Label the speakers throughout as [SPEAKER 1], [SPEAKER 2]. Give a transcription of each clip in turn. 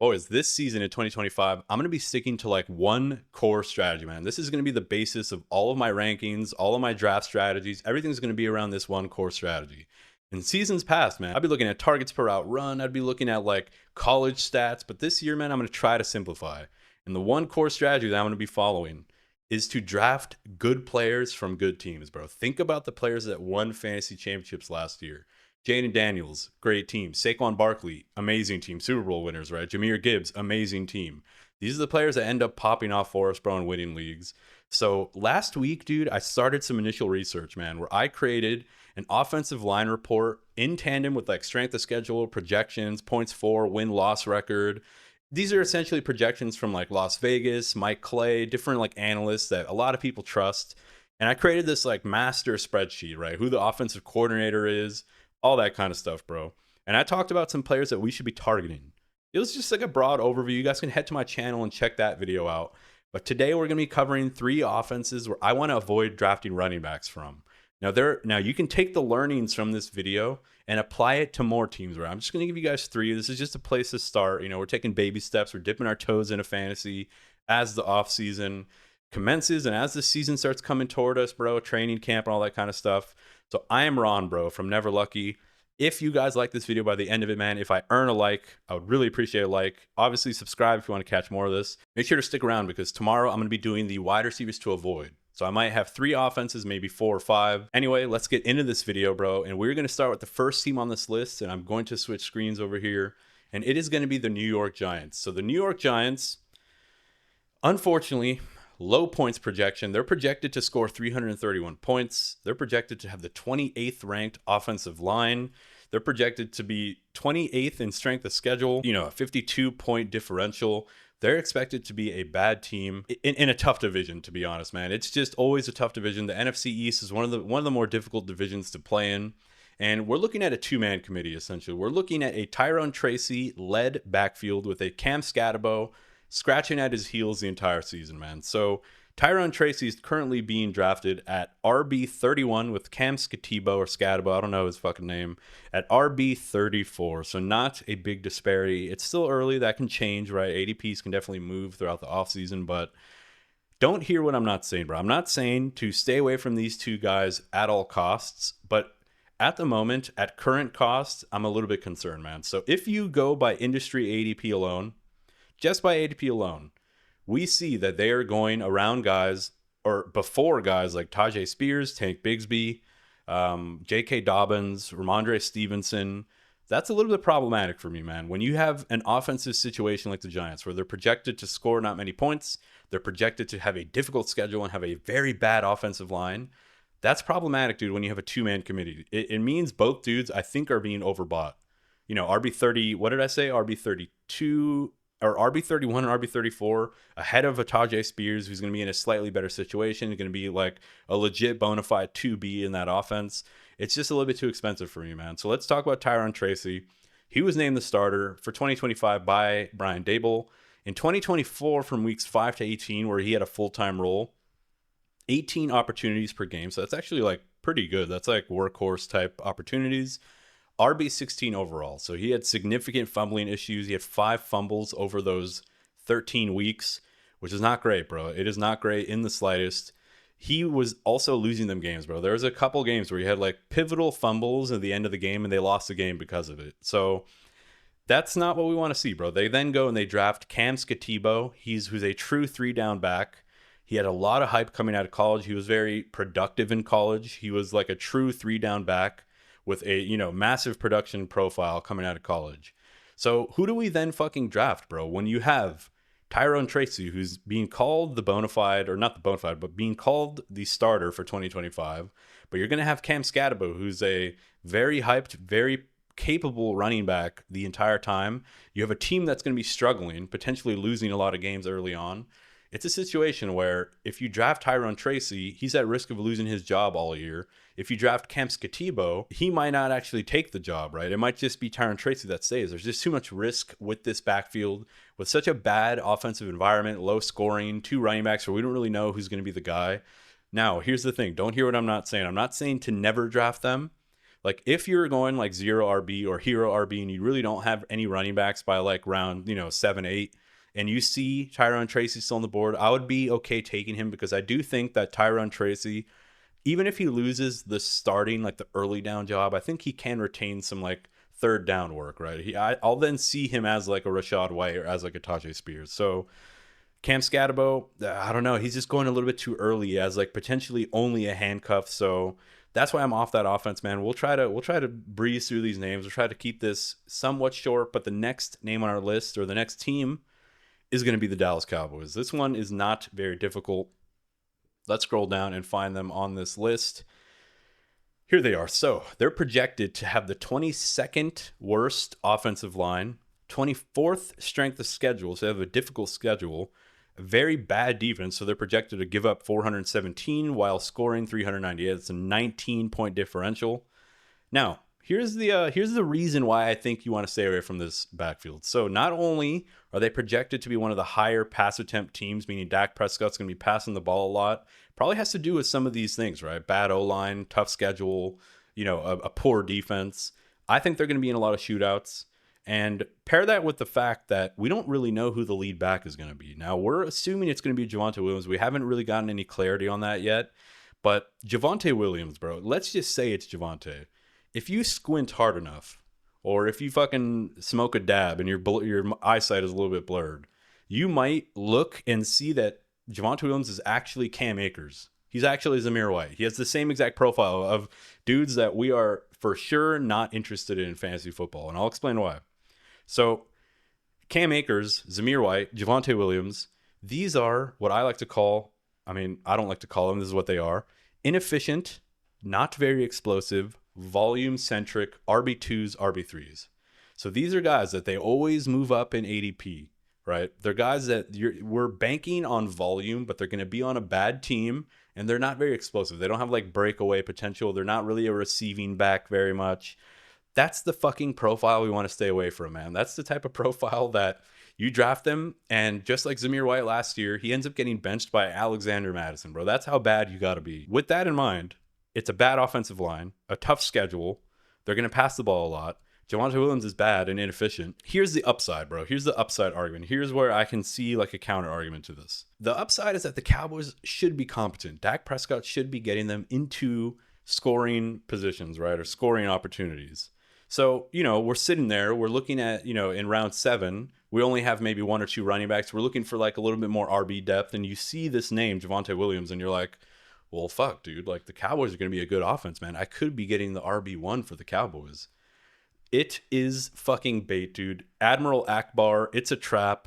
[SPEAKER 1] Boys, this season in 2025, I'm going to be sticking to like one core strategy, man. This is going to be the basis of all of my rankings, all of my draft strategies. Everything's going to be around this one core strategy. In seasons past, man, I'd be looking at targets per route run. I'd be looking at like college stats. But this year, man, I'm going to try to simplify. And the one core strategy that I'm going to be following is to draft good players from good teams, bro. Think about the players that won fantasy championships last year. Jaden Daniels, great team. Saquon Barkley, amazing team. Super Bowl winners, right? Jahmyr Gibbs, amazing team. These are the players that end up popping off for us, bro, and winning leagues. So last week, dude, I started some initial research, man, where I created an offensive line report in tandem with like strength of schedule, projections, points for, win-loss record. These are essentially projections from like Las Vegas, Mike Clay, different like analysts that a lot of people trust. And I created this like master spreadsheet, right? Who the offensive coordinator is, all that kind of stuff, bro. And I talked about some players that we should be targeting. It was just like a broad overview. You guys can head to my channel and check that video out. But today we're going to be covering 3 offenses where I want to avoid drafting running backs from. Now you can take the learnings from this video and apply it to more teams. Right? I'm just going to give you guys 3. This is just a place to start. We're taking baby steps. We're dipping our toes into fantasy as the off season commences and as the season starts coming toward us, bro. Training camp and all that kind of stuff. So I am Ron, bro, from Never Lucky. If you guys like this video by the end of it, man, if I earn a like, I would really appreciate a like. Obviously, subscribe if you want to catch more of this. Make sure to stick around because tomorrow I'm going to be doing the wide receivers to avoid. So I might have 3 offenses, maybe 4 or 5. Anyway, let's get into this video, bro. And we're going to start with the first team on this list. And I'm going to switch screens over here. And it is going to be the New York Giants. So the New York Giants, unfortunately, low points projection. They're projected to score 331 points. They're projected to have the 28th ranked offensive line. They're projected to be 28th in strength of schedule, a 52-point differential. They're expected to be a bad team in a tough division, to be honest, man. It's just always a tough division. The NFC East is one of the more difficult divisions to play in. And we're looking at a 2-man committee, essentially. We're looking at a Tyrone Tracy-led backfield with a Cam Scatabo scratching at his heels the entire season, man. So Tyrone Tracy is currently being drafted at RB 31 with Cam Scatabo, I don't know his fucking name, at RB 34. So not a big disparity. It's still early. That can change, right? ADPs can definitely move throughout the offseason, but don't hear what I'm not saying, bro. I'm not saying to stay away from these 2 guys at all costs, but at the moment, at current costs, I'm a little bit concerned, man. So if you go by industry ADP alone, just by ADP alone, we see that they are going around guys or before guys like Tajay Spears, Tank Bigsby, J.K. Dobbins, Ramondre Stevenson. That's a little bit problematic for me, man. When you have an offensive situation like the Giants where they're projected to score not many points, they're projected to have a difficult schedule and have a very bad offensive line, that's problematic, dude, when you have a 2-man committee. It means both dudes, I think, are being overbought. RB30, what did I say? RB32... or RB31 and RB34 ahead of a Tajay Spears, who's going to be in a slightly better situation, going to be like a legit bona fide 2B in that offense. It's just a little bit too expensive for me, man. So let's talk about Tyrone Tracy. He was named the starter for 2025 by Brian Dable. In 2024, from weeks 5 to 18, where he had a full-time role, 18 opportunities per game. So that's actually like pretty good. That's like workhorse type opportunities. RB16 overall. So he had significant fumbling issues. He had 5 fumbles over those 13 weeks, which is not great, bro. It is not great in the slightest. He was also losing them games, bro. There was a couple games where he had like pivotal fumbles at the end of the game and they lost the game because of it. So that's not what we want to see, bro. They then go and they draft Cam Scatabo. Who's a true 3-down back. He had a lot of hype coming out of college. He was very productive in college. He was like a true 3-down back with a, massive production profile coming out of college. So who do we then fucking draft, bro? When you have Tyrone Tracy, who's being called the bona fide, or not the bona fide, but being called the starter for 2025. But you're going to have Cam Scatabo, who's a very hyped, very capable running back the entire time. You have a team that's going to be struggling, potentially losing a lot of games early on. It's a situation where if you draft Tyrone Tracy, he's at risk of losing his job all year. If you draft Cam Scatabo, he might not actually take the job, right? It might just be Tyrone Tracy that stays. There's just too much risk with this backfield, with such a bad offensive environment, low scoring, 2 running backs where we don't really know who's going to be the guy. Now, here's the thing. Don't hear what I'm not saying. I'm not saying to never draft them, Like if you're going like 0 RB or hero RB and you really don't have any running backs by like round, 7, 8, and you see Tyrone Tracy still on the board, I would be okay taking him because I do think that Tyrone Tracy, even if he loses the starting, like the early down job, I think he can retain some like third down work, right? I'll then see him as like a Rashad White or as like a Tajay Spears. So Cam Scatabo, I don't know. He's just going a little bit too early as like potentially only a handcuff. So that's why I'm off that offense, man. We'll try to breeze through these names. We'll try to keep this somewhat short. But the next name on our list, or the next team, is going to be the Dallas Cowboys. This one is not very difficult. Let's scroll down and find them on this list. Here they are. So they're projected to have the 22nd worst offensive line, 24th strength of schedule. So they have a difficult schedule, a very bad defense. So they're projected to give up 417 while scoring 398. It's a 19-point differential. Now, here's the reason why I think you want to stay away from this backfield. So not only are they projected to be one of the higher pass attempt teams, meaning Dak Prescott's going to be passing the ball a lot, probably has to do with some of these things, right? Bad O-line, tough schedule, a poor defense. I think they're going to be in a lot of shootouts. And pair that with the fact that we don't really know who the lead back is going to be. Now, we're assuming it's going to be Javonte Williams. We haven't really gotten any clarity on that yet. But Javonte Williams, bro, let's just say it's Javonte. If you squint hard enough, or if you fucking smoke a dab and your eyesight is a little bit blurred, you might look and see that Javonte Williams is actually Cam Akers. He's actually Zamir White. He has the same exact profile of dudes that we are for sure not interested in fantasy football, and I'll explain why. So Cam Akers, Zamir White, Javonte Williams, these are what I like to call, I don't like to call them, this is what they are, inefficient, not very explosive, volume-centric RB2s, RB3s. So these are guys that they always move up in ADP, right? They're guys that we're banking on volume, but they're going to be on a bad team, and they're not very explosive. They don't have like breakaway potential. They're not really a receiving back very much. That's the fucking profile we want to stay away from, man. That's the type of profile that you draft them, and just like Zamir White last year, he ends up getting benched by Alexander Madison, bro. That's how bad you got to be. With that in mind, it's a bad offensive line, a tough schedule. They're going to pass the ball a lot. Javonte Williams is bad and inefficient. Here's the upside, bro. Here's the upside argument. Here's where I can see like a counter argument to this. The upside is that the Cowboys should be competent. Dak Prescott should be getting them into scoring positions, right? Or scoring opportunities. So, we're sitting there, we're looking at, in round 7, we only have maybe 1 or 2 running backs. We're looking for like a little bit more RB depth. And you see this name, Javonte Williams, and you're like, well, fuck, dude. Like, the Cowboys are going to be a good offense, man. I could be getting the RB1 for the Cowboys. It is fucking bait, dude. Admiral Akbar, it's a trap.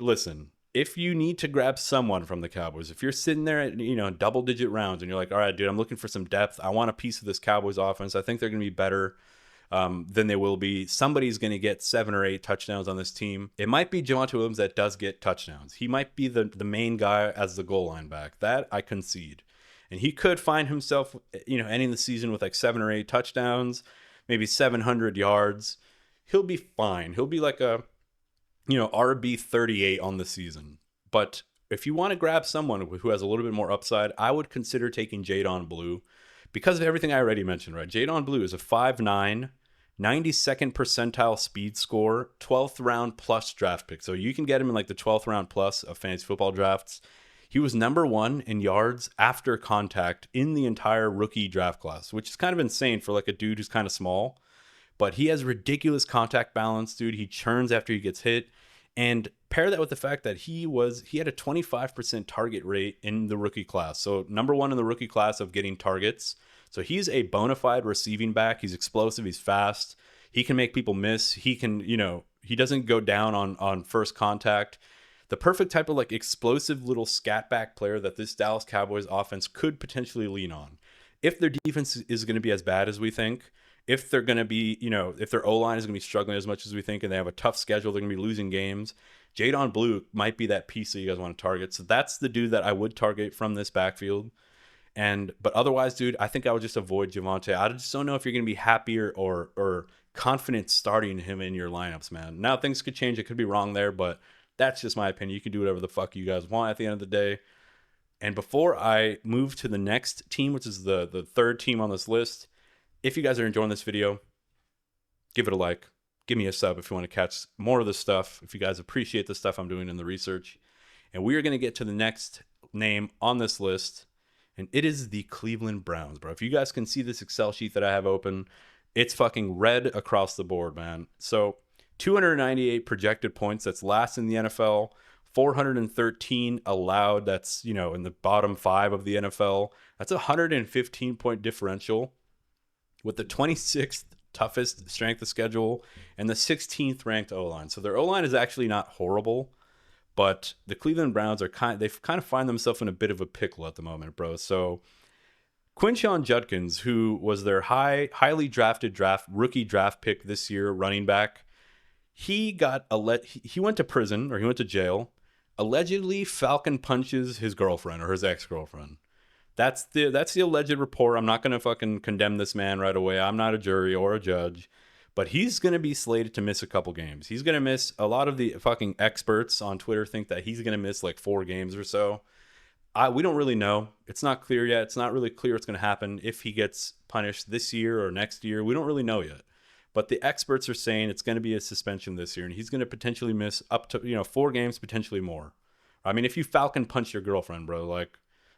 [SPEAKER 1] Listen, if you need to grab someone from the Cowboys, if you're sitting there at, double-digit rounds and you're like, all right, dude, I'm looking for some depth. I want a piece of this Cowboys offense. I think they're going to be better than they will be. Somebody's going to get 7 or 8 touchdowns on this team. It might be Javonte Williams that does get touchdowns. He might be the main guy as the goal line back. That I concede. And he could find himself, ending the season with like 7 or 8 touchdowns, maybe 700 yards. He'll be fine. He'll be like a, RB 38 on the season. But if you want to grab someone who has a little bit more upside, I would consider taking Jadon Blue because of everything I already mentioned, right? Jadon Blue is a 5'9", 92nd percentile speed score, 12th round plus draft pick. So you can get him in like the 12th round plus of fantasy football drafts. He was number 1 in yards after contact in the entire rookie draft class, which is kind of insane for like a dude who's kind of small. But he has ridiculous contact balance, dude. He churns after he gets hit. And pair that with the fact that he had a 25% target rate in the rookie class. So number 1 in the rookie class of getting targets. So he's a bona fide receiving back. He's explosive. He's fast. He can make people miss. He can, he doesn't go down on first contact. The perfect type of like explosive little scat back player that this Dallas Cowboys offense could potentially lean on. If their defense is going to be as bad as we think, if they're going to be, if their O-line is going to be struggling as much as we think and they have a tough schedule, they're going to be losing games, Jadon Blue might be that piece that you guys want to target. So that's the dude that I would target from this backfield. But otherwise, dude, I think I would just avoid Javonte. I just don't know if you're going to be happier or confident starting him in your lineups, man. Now things could change. It could be wrong there, but that's just my opinion. You can do whatever the fuck you guys want at the end of the day. And before I move to the next team, which is the third team on this list, If you guys are enjoying this video, give it a like. Give me a sub if you want to catch more of this stuff. If you guys appreciate the stuff I'm doing in the research. And we are going to get to the next name on this list. And it is the Cleveland Browns, bro. If you guys can see this Excel sheet that I have open, it's fucking red across the board, man. So 298 projected points. That's last in the NFL. 413 allowed. That's, you know, in the bottom 5 of the NFL. That's a 115 point differential with the 26th toughest strength of schedule and the 16th ranked O-line. So their O-line is actually not horrible, but the Cleveland Browns are they've kind of find themselves in a bit of a pickle at the moment, bro. So Quinshon Judkins, who was their highly drafted rookie draft pick this year, running back, he went to prison, or he went to jail, allegedly falcon punches his girlfriend or his ex-girlfriend. That's the alleged report. I'm not going to fucking condemn this man right away. I'm not a jury or a judge, but he's going to be slated to miss a couple games. He's going to miss, a lot of the fucking experts on Twitter think that he's going to miss like 4 games or so. We don't really know. It's not clear yet. It's not really clear what's going to happen if he gets punished this year or next year. We don't really know yet. But the experts are saying it's going to be a suspension this year, and he's going to potentially miss up to 4 games, potentially more. I mean, if you falcon punch your girlfriend, bro, like,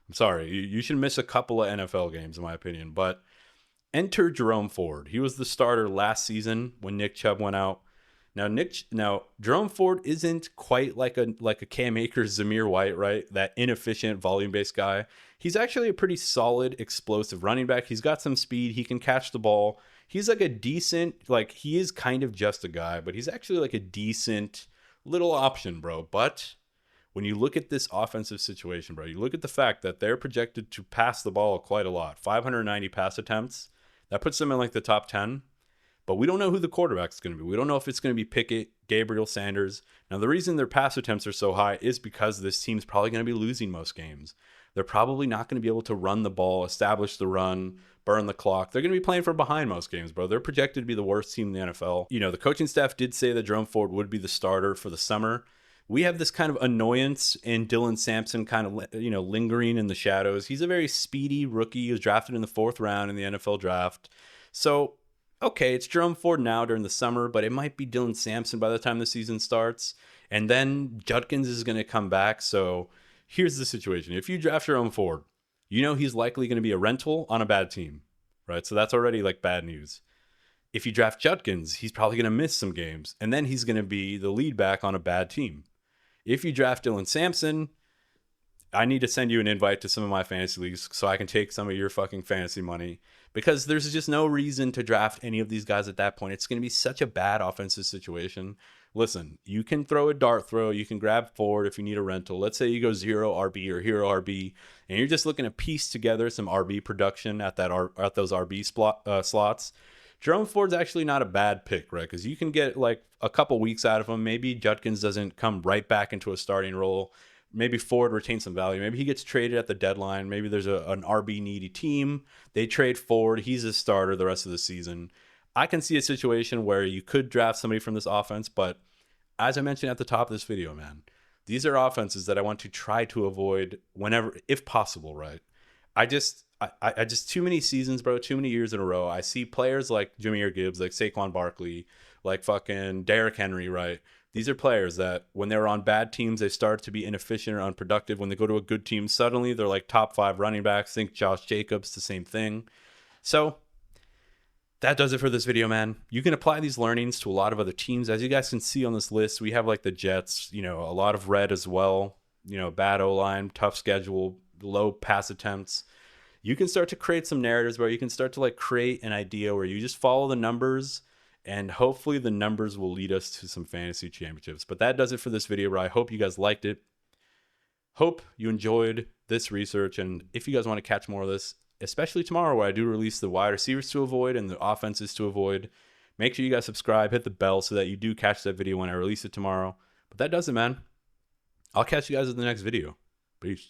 [SPEAKER 1] I'm sorry, you should miss a couple of NFL games, in my opinion. But enter Jerome Ford. He was the starter last season when Nick Chubb went out. Now Jerome Ford isn't quite like a Cam Akers, Zamir White, right? That inefficient volume-based guy. He's actually a pretty solid, explosive running back. He's got some speed. He can catch the ball. He's like a decent, like, he is kind of just a guy, but he's actually like a decent little option, bro. But when you look at this offensive situation, bro, you look at the fact that they're projected to pass the ball quite a lot, 590 pass attempts. That puts them in like the top 10. But we don't know who the quarterback's going to be. We don't know if it's going to be Pickett, Gabriel, Sanders. Now, the reason their pass attempts are so high is because this team's probably going to be losing most games. They're probably not going to be able to run the ball, establish the run, burn the clock. They're going to be playing from behind most games, bro. They're projected to be the worst team in the NFL. You know, the coaching staff did say that Jerome Ford would be the starter for the summer. We have this kind of annoyance in Dylan Sampson kind of, lingering in the shadows. He's a very speedy rookie. He was drafted in the 4th round in the NFL draft. So, okay, it's Jerome Ford now during the summer, but it might be Dylan Sampson by the time the season starts. And then Judkins is going to come back. So here's the situation. If you draft Jerome Ford, you know he's likely going to be a rental on a bad team, right? So that's already like bad news. If you draft Judkins, he's probably going to miss some games. And then he's going to be the lead back on a bad team. If you draft Dylan Sampson, I need to send you an invite to some of my fantasy leagues so I can take some of your fucking fantasy money, because there's just no reason to draft any of these guys at that point. It's going to be such a bad offensive situation. Listen, you can throw a dart throw. You can grab Ford if you need a rental. Let's say you go 0 RB or hero RB, and you're just looking to piece together some RB production at those RB slots. Jerome Ford's actually not a bad pick, right? Because you can get like a couple weeks out of him. Maybe Judkins doesn't come right back into a starting role. Maybe Ford retains some value. Maybe he gets traded at the deadline. Maybe there's an RB needy team. They trade Ford. He's a starter the rest of the season. I can see a situation where you could draft somebody from this offense, but as I mentioned at the top of this video, man, these are offenses that I want to try to avoid whenever, if possible, right? I just too many seasons, bro, too many years in a row. I see players like Jahmyr Gibbs, like Saquon Barkley, like fucking Derrick Henry, right? These are players that when they're on bad teams, they start to be inefficient or unproductive. When they go to a good team, suddenly they're like top 5 running backs. Think Josh Jacobs, the same thing. So that does it for this video, man. You can apply these learnings to a lot of other teams. As you guys can see on this list, we have like the Jets, a lot of red as well. Bad O-line, tough schedule, low pass attempts. You can start to create some narratives where you can start to like create an idea where you just follow the numbers, and hopefully the numbers will lead us to some fantasy championships. But that does it for this video, bro. I hope you guys liked it. Hope you enjoyed this research. And if you guys want to catch more of this, especially tomorrow where I do release the wide receivers to avoid and the offenses to avoid, make sure you guys subscribe, hit the bell so that you do catch that video when I release it tomorrow. But that does it, man. I'll catch you guys in the next video. Peace.